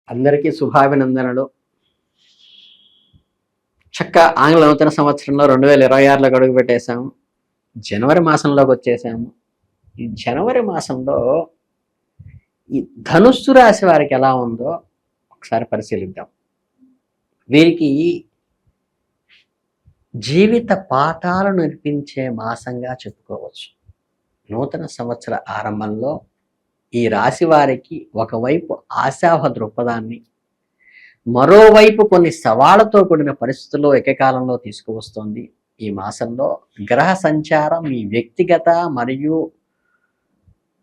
అందరికీ శుభాభినందనలు. ఆంగ్ల నూతన సంవత్సరంలో 2026లో అడుగు పెట్టేశాము. జనవరి మాసంలోకి వచ్చేసాము. ఈ జనవరి మాసంలో ఈ ధనుస్సు రాశి వారికి ఎలా ఉందో ఒకసారి పరిశీలిద్దాం. వీరికి జీవిత పాఠాలు నేర్పించే మాసంగా చెప్పుకోవచ్చు. నూతన సంవత్సర ఆరంభంలో ఈ రాశి వారికి ఒకవైపు ఆశాభ దృక్పథాన్ని, మరోవైపు కొన్ని సవాళ్లతో కూడిన పరిస్థితుల్లో ఏకకాలంలో తీసుకువస్తోంది. ఈ మాసంలో గ్రహ సంచారం మీ వ్యక్తిగత మరియు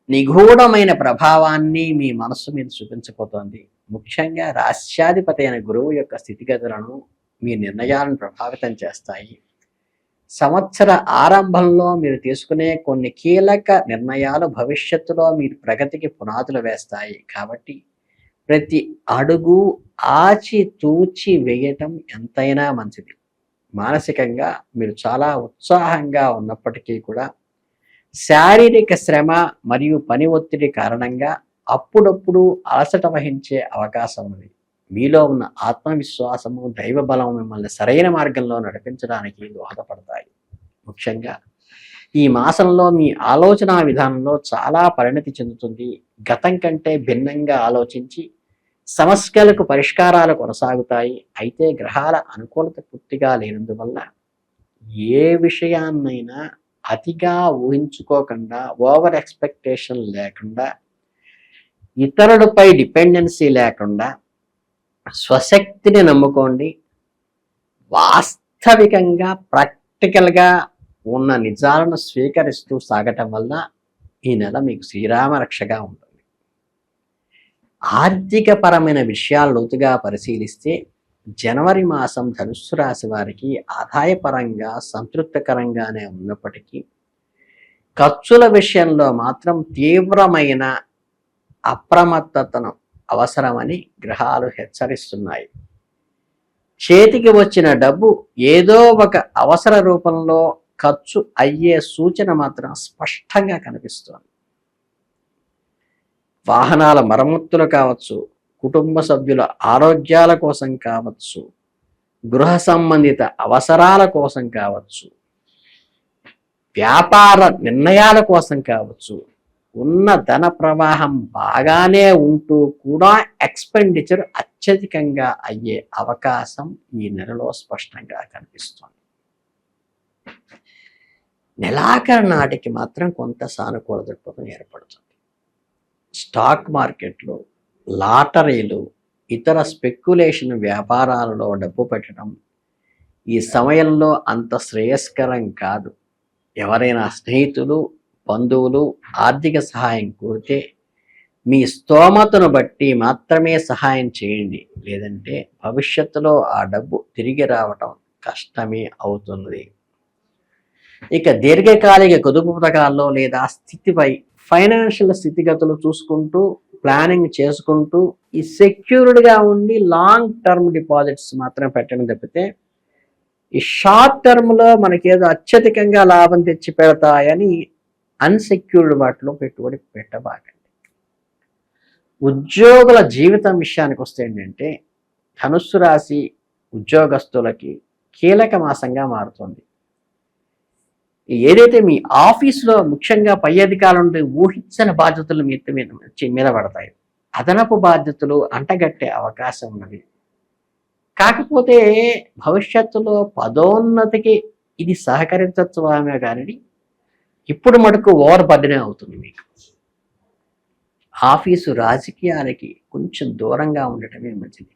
నిగూఢమైన ప్రభావాన్ని మీ మనస్సు మీద చూపించబోతోంది. ముఖ్యంగా రాశ్యాధిపతి అయిన గురువు యొక్క స్థితిగతులను, మీ నిర్ణయాలను ప్రభావితం చేస్తాయి. సంవత్సర ఆరంభంలో మీరు తీసుకునే కొన్ని కీలక నిర్ణయాలు భవిష్యత్తులో మీరు ప్రగతికి పునాదులు వేస్తాయి. కాబట్టి ప్రతి అడుగు ఆచి తూచి వేయటం ఎంతైనా మంచిది. మానసికంగా మీరు చాలా ఉత్సాహంగా ఉన్నప్పటికీ కూడా శారీరక శ్రమ మరియు పని ఒత్తిడి కారణంగా అప్పుడప్పుడు అలసట వహించే అవకాశం ఉంది. మీలో ఉన్న ఆత్మవిశ్వాసము, దైవ బలం మిమ్మల్ని సరైన మార్గంలో నడిపించడానికి దోహదపడతాయి. ముఖ్యంగా ఈ మాసంలో మీ ఆలోచన విధానంలో చాలా పరిణతి చెందుతుంది. గతం కంటే భిన్నంగా ఆలోచించి సమస్యలకు పరిష్కారాలు కొనసాగుతాయి. అయితే గ్రహాల అనుకూలత పూర్తిగా లేనందువల్ల ఏ విషయాన్నైనా అతిగా ఊహించుకోకుండా, ఓవర్ ఎక్స్పెక్టేషన్ లేకుండా, ఇతరులపై డిపెండెన్సీ లేకుండా స్వశక్తిని నమ్ముకోండి. వాస్తవికంగా ప్రాక్టికల్గా ఉన్న నిజాలను స్వీకరిస్తూ సాగటం వల్ల ఈ నెల మీకు శ్రీరామ రక్షగా ఉంటుంది. ఆర్థికపరమైన విషయాలు లోతుగా పరిశీలిస్తే జనవరి మాసం ధనుస్సు రాశి వారికి ఆదాయపరంగా సంతృప్తికరంగానే ఉన్నప్పటికీ ఖర్చుల విషయంలో మాత్రం తీవ్రమైన అప్రమత్తతను అవసరమని గ్రహాలు హెచ్చరిస్తున్నాయి. చేతికి వచ్చిన డబ్బు ఏదో ఒక అవసర రూపంలో ఖర్చు అయ్యే సూచన మాత్రం స్పష్టంగా కనిపిస్తోంది. వాహనాల మరమ్మతులు కావచ్చు, కుటుంబ సభ్యుల ఆరోగ్యాల కోసం కావచ్చు, గృహ సంబంధిత అవసరాల కోసం కావచ్చు, వ్యాపార నిర్ణయాల కోసం కావచ్చు, ఉన్న ధన ప్రవాహం బాగానే ఉంటూ కూడా ఎక్స్పెండిచర్ అత్యధికంగా అయ్యే అవకాశం ఈ నెలలో స్పష్టంగా కనిపిస్తుంది. నెలాఖరు నాటికి మాత్రం కొంత సానుకూల దృక్పథం ఏర్పడుతుంది. స్టాక్ మార్కెట్లు, లాటరీలు, ఇతర స్పెక్యులేషన్ వ్యాపారాలలో డబ్బు పెట్టడం ఈ సమయంలో అంత శ్రేయస్కరం కాదు. ఎవరైనా స్నేహితులు, బంధువులు ఆర్థిక సహాయం కోరితే మీ స్తోమతను బట్టి మాత్రమే సహాయం చేయండి. లేదంటే భవిష్యత్తులో ఆ డబ్బు తిరిగి రావటం కష్టమే అవుతుంది. ఇక దీర్ఘకాలిక పొదుపు పథకాల్లో లేదా స్థితిపై ఫైనాన్షియల్ స్థితిగతులు చూసుకుంటూ, ప్లానింగ్ చేసుకుంటూ ఈ సెక్యూర్డ్గా ఉండి లాంగ్ టర్మ్ డిపాజిట్స్ మాత్రం పెట్టడం తప్పితే ఈ షార్ట్ టర్మ్లో మనకేదో అత్యధికంగా లాభం తెచ్చి పెడతాయని అన్సెక్యూర్డ్ వాటిలో పెట్టుబడి పెట్టబాకండి. ఉద్యోగుల జీవితం విషయానికి వస్తే ఏంటంటే ధనుస్సు రాశి ఉద్యోగస్తులకి కీలక మాసంగా మారుతుంది. ఏదైతే మీ ఆఫీసులో ముఖ్యంగా పై అధికారుల నుండి ఊహించని బాధ్యతలు మీద పడతాయి. అదనపు బాధ్యతలు అంటగట్టే అవకాశం ఉన్నది. కాకపోతే భవిష్యత్తులో పదోన్నతికి ఇది సహకరించవచ్చుమే కానీ ఇప్పుడు మటుకు ఓవర్ బర్డెనే అవుతుంది. మీకు ఆఫీసు రాజకీయాలకి కొంచెం దూరంగా ఉండటమే మంచిది.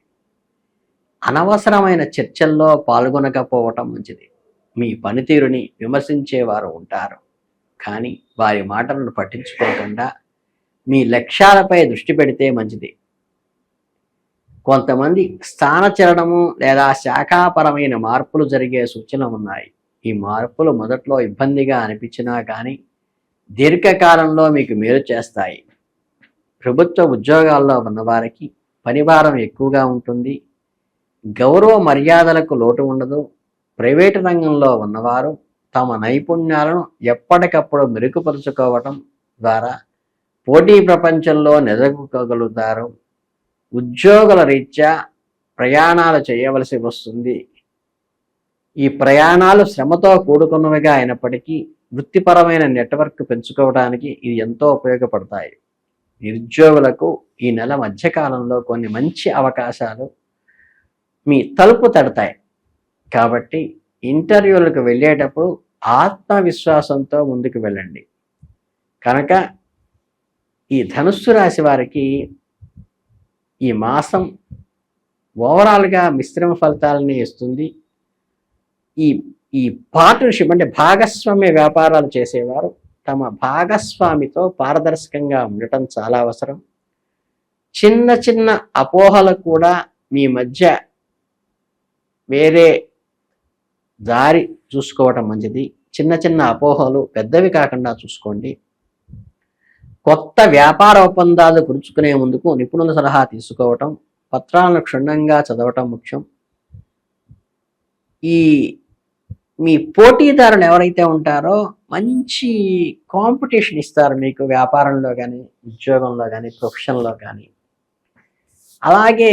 అనవసరమైన చర్చల్లో పాల్గొనకపోవటం మంచిది. మీ పనితీరుని విమర్శించేవారు ఉంటారు, కానీ వారి మాటలను పట్టించుకోకుండా మీ లక్ష్యాలపై దృష్టి పెడితే మంచిది. కొంతమంది స్థానచలనము లేదా శాఖాపరమైన మార్పులు జరిగే సూచనలు ఉన్నాయి. ఈ మార్పులు మొదట్లో ఇబ్బందిగా అనిపించినా కానీ దీర్ఘకాలంలో మీకు మేలు చేస్తాయి. ప్రభుత్వ ఉద్యోగాల్లో ఉన్నవారికి పనిభారం ఎక్కువగా ఉంటుంది. గౌరవ మర్యాదలకు లోటు ఉండదు. ప్రైవేటు రంగంలో ఉన్నవారు తమ నైపుణ్యాలను ఎప్పటికప్పుడు మెరుగుపరుచుకోవటం ద్వారా పోటీ ప్రపంచంలో నిలదొక్కగలుగుతారు. ఉద్యోగుల రీత్యా ప్రయాణాలు చేయవలసి వస్తుంది. ఈ ప్రయాణాలు శ్రమతో కూడుకున్నవిగా అయినప్పటికీ వృత్తిపరమైన నెట్వర్క్ పెంచుకోవడానికి ఇది ఎంతో ఉపయోగపడతాయి. నిరుద్యోగులకు ఈ నెల మధ్యకాలంలో కొన్ని మంచి అవకాశాలు మీ తలుపు తడతాయి. కాబట్టి ఇంటర్వ్యూలకు వెళ్ళేటప్పుడు ఆత్మవిశ్వాసంతో ముందుకు వెళ్ళండి. కనుక ఈ ధనుస్సు రాశి వారికి ఈ మాసం ఓవరాల్గా మిశ్రమ ఫలితాలని ఇస్తుంది. ఈ ఈ పార్ట్నర్షిప్ అంటే భాగస్వామ్య వ్యాపారాలు చేసేవారు తమ భాగస్వామితో పారదర్శకంగా ఉండటం చాలా అవసరం. చిన్న చిన్న అపోహలు కూడా మీ మధ్య వేరే దారి చూసుకోవటం మంచిది. చిన్న చిన్న అపోహలు పెద్దవి కాకుండా చూసుకోండి. కొత్త వ్యాపార ఒప్పందాలు కుదుర్చుకునే ముందుకు నిపుణుల సలహా తీసుకోవటం, పత్రాలను క్షుణ్ణంగా చదవటం ముఖ్యం. ఈ మీ పోటీదారులు ఎవరైతే ఉంటారో మంచి కాంపిటీషన్ ఇస్తారు మీకు, వ్యాపారంలో కానీ, ఉద్యోగంలో కానీ, ప్రొఫెషన్లో కానీ. అలాగే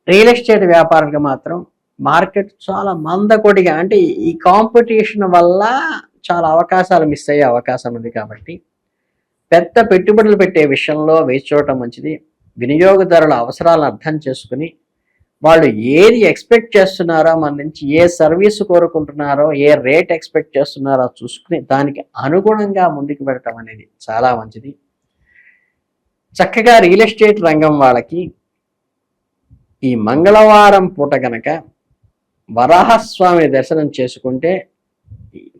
రియల్ ఎస్టేట్ వ్యాపారంగా మాత్రం మార్కెట్ చాలా మందకొడిగా, అంటే ఈ కాంపిటీషన్ వల్ల చాలా అవకాశాలు మిస్ అయ్యే అవకాశం ఉంది. కాబట్టి పెద్ద పెట్టుబడులు పెట్టే విషయంలో వేచి చూడటం మంచిది. వినియోగదారుల అవసరాలను అర్థం చేసుకుని వాళ్ళు ఏది ఎక్స్పెక్ట్ చేస్తున్నారో మన నుంచి, ఏ సర్వీస్ కోరుకుంటున్నారో, ఏ రేట్ ఎక్స్పెక్ట్ చేస్తున్నారో చూసుకుని దానికి అనుగుణంగా ముందుకు వెళ్ళటం అనేది చాలా మంచిది. చక్కగా రియల్ ఎస్టేట్ రంగం వాళ్ళకి ఈ మంగళవారం పూట గనక వరాహస్వామిని దర్శనం చేసుకుంటే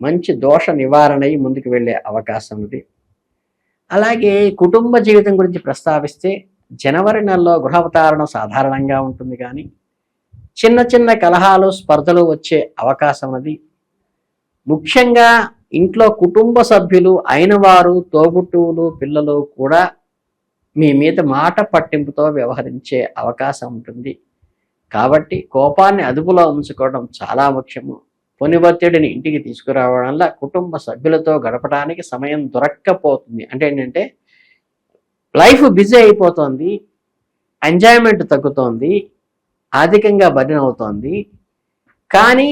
మంచి దోష నివారణ అయి ముందుకు వెళ్ళే అవకాశం ఉంది. అలాగే కుటుంబ జీవితం గురించి ప్రస్తావిస్తే జనవరి నెలలో గృహావతారణం సాధారణంగా ఉంటుంది, కానీ చిన్న చిన్న కలహాలు స్పర్ధలు వచ్చే అవకాశం ఉంది. ముఖ్యంగా ఇంట్లో కుటుంబ సభ్యులు అయిన వారు, తోబుట్టువులు, పిల్లలు కూడా మీ మీద మాట పట్టింపుతో వ్యవహరించే అవకాశం ఉంటుంది. కాబట్టి కోపాన్ని అదుపులో ఉంచుకోవడం చాలా ముఖ్యము. పని ఒత్తిడిని ఇంటికి తీసుకురావడం వల్ల కుటుంబ సభ్యులతో గడపడానికి సమయం దొరక్కపోతుంది. అంటే ఏంటంటే లైఫ్ బిజీ అయిపోతుంది, ఎంజాయ్మెంట్ తగ్గుతోంది, ఆర్థికంగా బర్డెన్ అవుతోంది, కానీ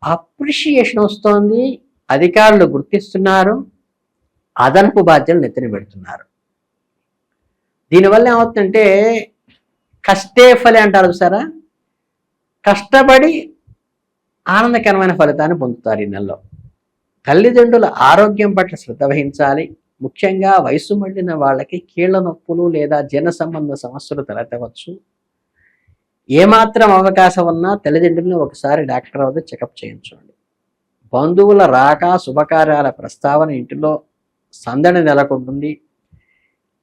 అప్రిషియేషన్ వస్తోంది, అధికారులు గుర్తిస్తున్నారు, అదనపు బాధ్యతలు నెత్తిన పెడుతున్నారు. దీనివల్ల ఏమవుతుందంటే కష్టే ఫలి అంటారు చూసారా, కష్టపడి ఆనందకరమైన ఫలితాన్ని పొందుతారు ఈ నెలలో. తల్లిదండ్రుల ఆరోగ్యం పట్ల శ్రద్ధ వహించాలి. ముఖ్యంగా వయసు మళ్ళిన వాళ్ళకి కీళ్ల నొప్పులు లేదా జీర్ణ సంబంధ సమస్యలు తలెత్తవచ్చు. ఏమాత్రం అవకాశం ఉన్నా తల్లిదండ్రులను ఒకసారి డాక్టర్ వద్ద చెకప్ చేయించండి. బంధువుల రాక, శుభకార్యాల ప్రస్తావన ఇంటిలో సందడి నెలకొంటుంది.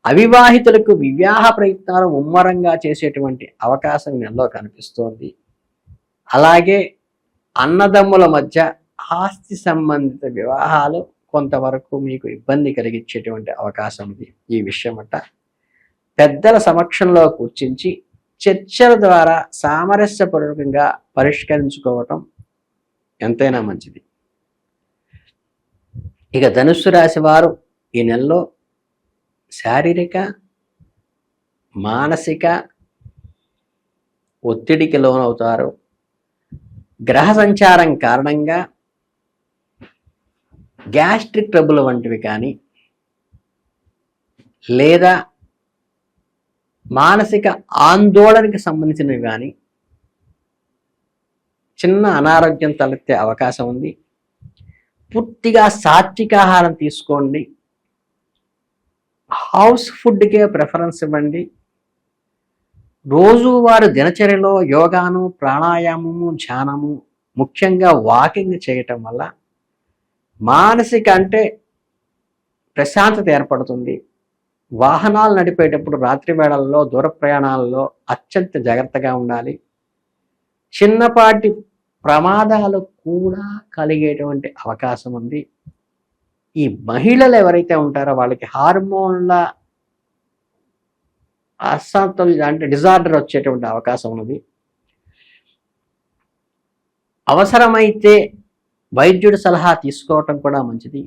అవివాహితులకు వివాహ ప్రయత్నాలు ముమ్మరంగా చేసేటువంటి అవకాశం నెలలో కనిపిస్తోంది. అలాగే అన్నదమ్ముల మధ్య ఆస్తి సంబంధిత వివాహాలు కొంతవరకు మీకు ఇబ్బంది కలిగించేటువంటి అవకాశం ఉంది. ఈ విషయం అట పెద్దల సమక్షంలో కూర్చుంచి చర్చల ద్వారా సామరస్యపూర్వకంగా పరిష్కరించుకోవటం ఎంతైనా మంచిది. ఇక ధనుస్సు రాశి వారు ఈ నెలలో శారీరక, మానసిక ఒత్తిడికి లోనవుతారు. గ్రహ సంచారం కారణంగా గ్యాస్ట్రిక్ ట్రబుల్ వంటివి కానీ, లేదా మానసిక ఆందోళనకి సంబంధించినవి కానీ చిన్న అనారోగ్యం తలెత్తే అవకాశం ఉంది. పూర్తిగా సాత్వికాహారం తీసుకోండి. హౌస్ ఫుడ్కే ప్రిఫరెన్స్ ఇవ్వండి. రోజువారి దినచర్యలో యోగాను, ప్రాణాయామము, ధ్యానము, ముఖ్యంగా వాకింగ్ చేయటం వల్ల మానసిక అంటే ప్రశాంతత ఏర్పడుతుంది. వాహనాలు నడిపేటప్పుడు రాత్రి వేళల్లో, దూర ప్రయాణాలలో అత్యంత జాగ్రత్తగా ఉండాలి. చిన్నపాటి ప్రమాదాలు కూడా కలిగేటువంటి అవకాశం ఉంది. ఈ మహిళలు ఎవరైతే ఉంటారో వాళ్ళకి హార్మోన్ల అసమతుల్య అంటే డిజార్డర్ వచ్చేటువంటి అవకాశం ఉన్నది. అవసరమైతే వైద్యుడి సలహా తీసుకోవటం కూడా మంచిది.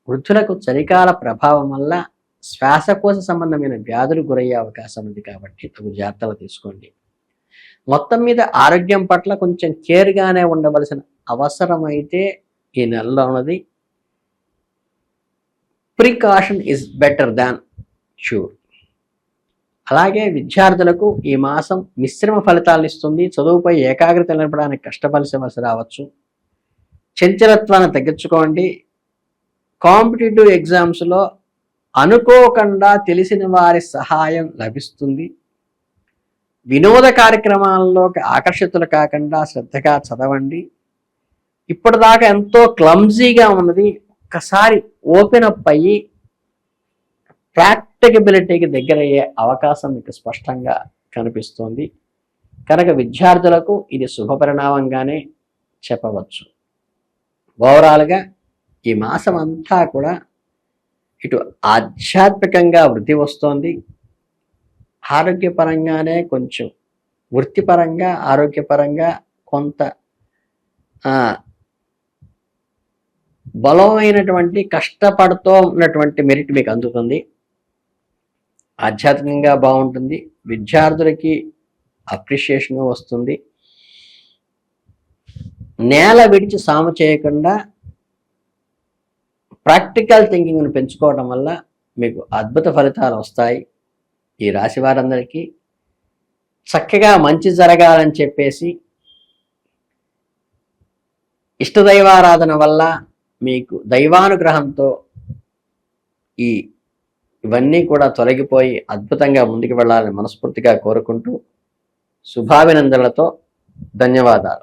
వృద్ధులకు చలికాల ప్రభావం వల్ల శ్వాసకోశ సంబంధమైన వ్యాధులు గురయ్యే అవకాశం ఉంది కాబట్టి తగు జాగ్రత్తలు తీసుకోండి. మొత్తం మీద ఆరోగ్యం పట్ల కొంచెం కేర్గానే ఉండవలసిన అవసరం అయితే ఈ నెలలో ఉన్నది. Precaution is better than cure. అలాగే విద్యార్థులకు ఈ మాసం మిశ్రమ ఫలితాలను ఇస్తుంది. చదువుపై ఏకాగ్రత నిలపడానికి కష్టపడాల్సి రావచ్చు. చంచలత్వాన్ని తగ్గించుకోండి. కాంపిటేటివ్ ఎగ్జామ్స్లో అనుకోకుండా తెలిసిన వారి సహాయం లభిస్తుంది. వినోద కార్యక్రమాల్లోకి ఆకర్షితులు కాకుండా శ్రద్ధగా చదవండి. ఇప్పటిదాకా ఎంతో క్లమ్జీగా ఉన్నది ఒక్కసారి ఓపెన్ అప్ అయ్యి ప్రాక్టికబిలిటీకి దగ్గరయ్యే అవకాశం మీకు స్పష్టంగా కనిపిస్తోంది. కనుక విద్యార్థులకు ఇది శుభపరిణామంగానే చెప్పవచ్చు. ఓవరాల్గా ఈ మాసం అంతా కూడా ఇటు ఆధ్యాత్మికంగా వృద్ధి వస్తోంది. ఆరోగ్యపరంగానే కొంచెం వృత్తిపరంగా ఆరోగ్యపరంగా కొంత బలమైనటువంటి కష్టపడుతూ ఉన్నటువంటి మెరిట్ మీకు అందుతుంది. ఆధ్యాత్మికంగా బాగుంటుంది. విద్యార్థులకి అప్రిషియేషన్ వస్తుంది. నేల విడిచి సాము చేయకుండా ప్రాక్టికల్ థింకింగ్ను పెంచుకోవడం వల్ల మీకు అద్భుత ఫలితాలు వస్తాయి. ఈ రాశి వారందరికీ చక్కగా మంచి జరగాలని చెప్పేసి ఇష్టదైవారాధన వల్ల మీకు దైవానుగ్రహంతో ఇవన్నీ కూడా తొలగిపోయి అద్భుతంగా ముందుకు వెళ్ళాలని మనస్ఫూర్తిగా కోరుకుంటూ శుభాభినందనలతో ధన్యవాదాలు.